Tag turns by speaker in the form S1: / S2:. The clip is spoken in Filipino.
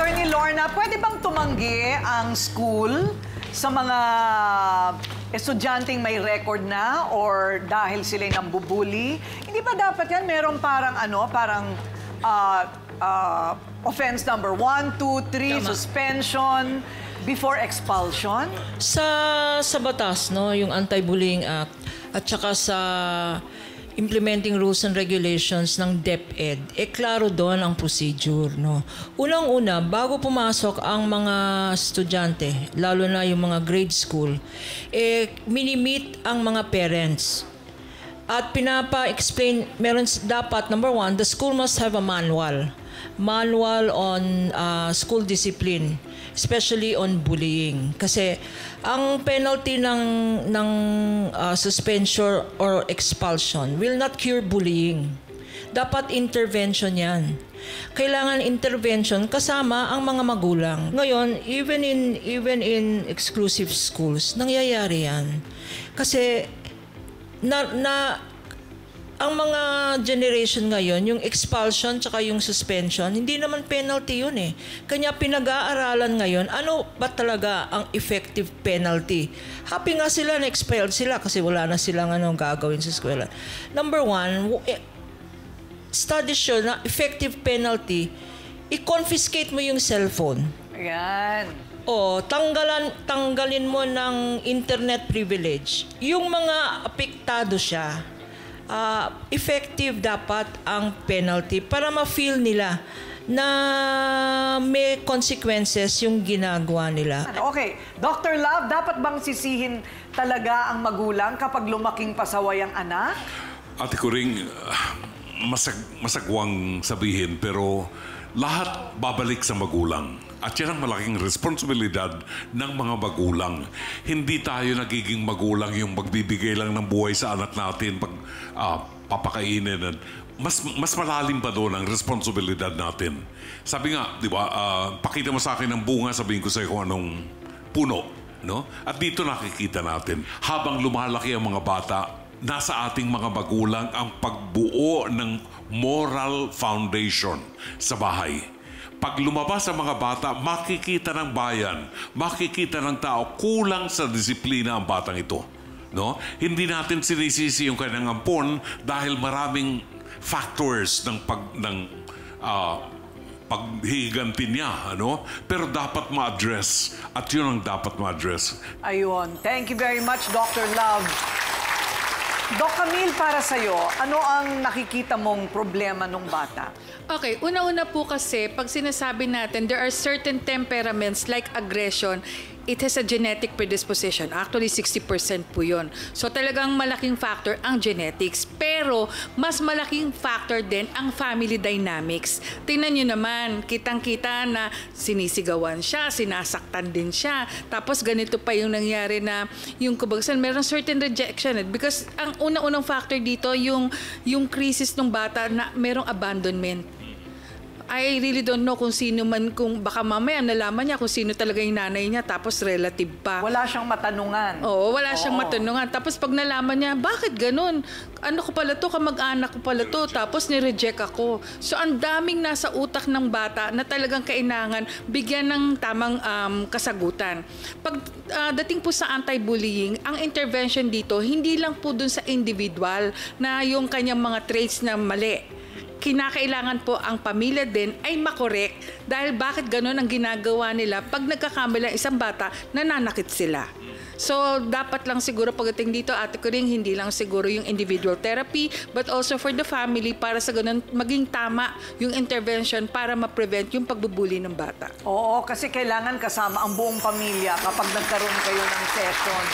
S1: Attorney Lorna, pwede bang tumanggi ang school sa mga estudyanteng may record na or dahil sila'y nambubuli? Hindi ba dapat yan merong parang offense number 1, 2, 3, suspension, before expulsion?
S2: Sa batas, no, yung Anti-Bullying Act at saka sa implementing rules and regulations ng DepEd, klaro doon ang procedure, no. Unang-una, bago pumasok ang mga estudyante, lalo na yung mga grade school, mini-meet ang mga parents. At pinapa-explain, meron dapat, number one, the school must have a manual on school discipline, especially on bullying. Kasi ang penalty ng suspension or expulsion will not cure bullying. Dapat intervention yan. Kailangan intervention kasama ang mga magulang. Ngayon, even in exclusive schools, nangyayari yan. Kasi ang mga generation ngayon, yung expulsion tsaka yung suspension, hindi naman penalty yun eh. Kanya pinag-aaralan ngayon, ano ba talaga ang effective penalty? Happy nga sila na expelled sila kasi wala na silang gagawin sa eskwela. Number one, studies show na effective penalty, i-confiscate mo yung cellphone.
S1: Ayan.
S2: O, tanggalin mo ng internet privilege. Yung mga apektado siya, effective dapat ang penalty para ma-feel nila na may consequences yung ginagawa nila.
S1: Okay. Dr. Love, dapat bang sisihin talaga ang magulang kapag lumaking pasaway ang anak?
S3: Ate Kuring, masagwang sabihin, pero lahat babalik sa magulang. At yan ang malaking responsibilidad ng mga magulang. Hindi tayo nagiging magulang yung magbibigay lang ng buhay sa anak natin pag papakainin. Mas malalim pa doon ang responsibilidad natin. Sabi nga, di ba, pakita mo sa akin ng bunga, sabihin ko sa iyo kung anong puno. No? At dito nakikita natin, habang lumalaki ang mga bata, nasa ating mga magulang ang pagbuo ng moral foundation sa bahay. Pag lumabas ang mga bata, makikita ng bayan, makikita ng tao, kulang sa disiplina ang batang ito. No? Hindi natin sinisisi yung kanyang ampon dahil maraming factors ng paghihiganti niya. Ano? Pero dapat ma-address at yun ang dapat ma-address.
S1: Ayun. Thank you very much, Dr. Love. Doc Camille, para sa'yo, ano ang nakikita mong problema ng bata?
S4: Okay, una-una po kasi, pag sinasabi natin, there are certain temperaments like aggression, it has a genetic predisposition. Actually, 60% po yun. So talagang malaking factor ang genetics. Pero mas malaking factor din ang family dynamics. Tingnan nyo naman, kitang-kita na sinisigawan siya, sinasaktan din siya. Tapos ganito pa yung nangyari na yung kubagsan, meron certain rejection. Because ang una-unang factor dito, yung crisis ng bata na merong abandonment. I really don't know kung sino man, kung baka mamaya nalaman niya kung sino talaga yung nanay niya, tapos relative pa.
S1: Wala siyang matanungan.
S4: Oo, wala siyang matanungan. Tapos pag nalaman niya, bakit ganun? Ano ko pala to, kamag-anak ko pala to, tapos nireject ako. So ang daming nasa utak ng bata na talagang kailangan bigyan ng tamang kasagutan. Pag dating po sa anti-bullying, ang intervention dito, hindi lang po dun sa individual na yung kanyang mga traits na mali. Kinakailangan po ang pamilya din ay makorek dahil bakit ganun ang ginagawa nila pag nagkakamali ang isang bata, nananakit sila. So, dapat lang siguro pagdating dito, Ate Kuring, hindi lang siguro yung individual therapy, but also for the family para sa ganun maging tama yung intervention para ma-prevent yung pagbubuli ng bata.
S1: Oo, kasi kailangan kasama ang buong pamilya kapag nagkaroon kayo ng session.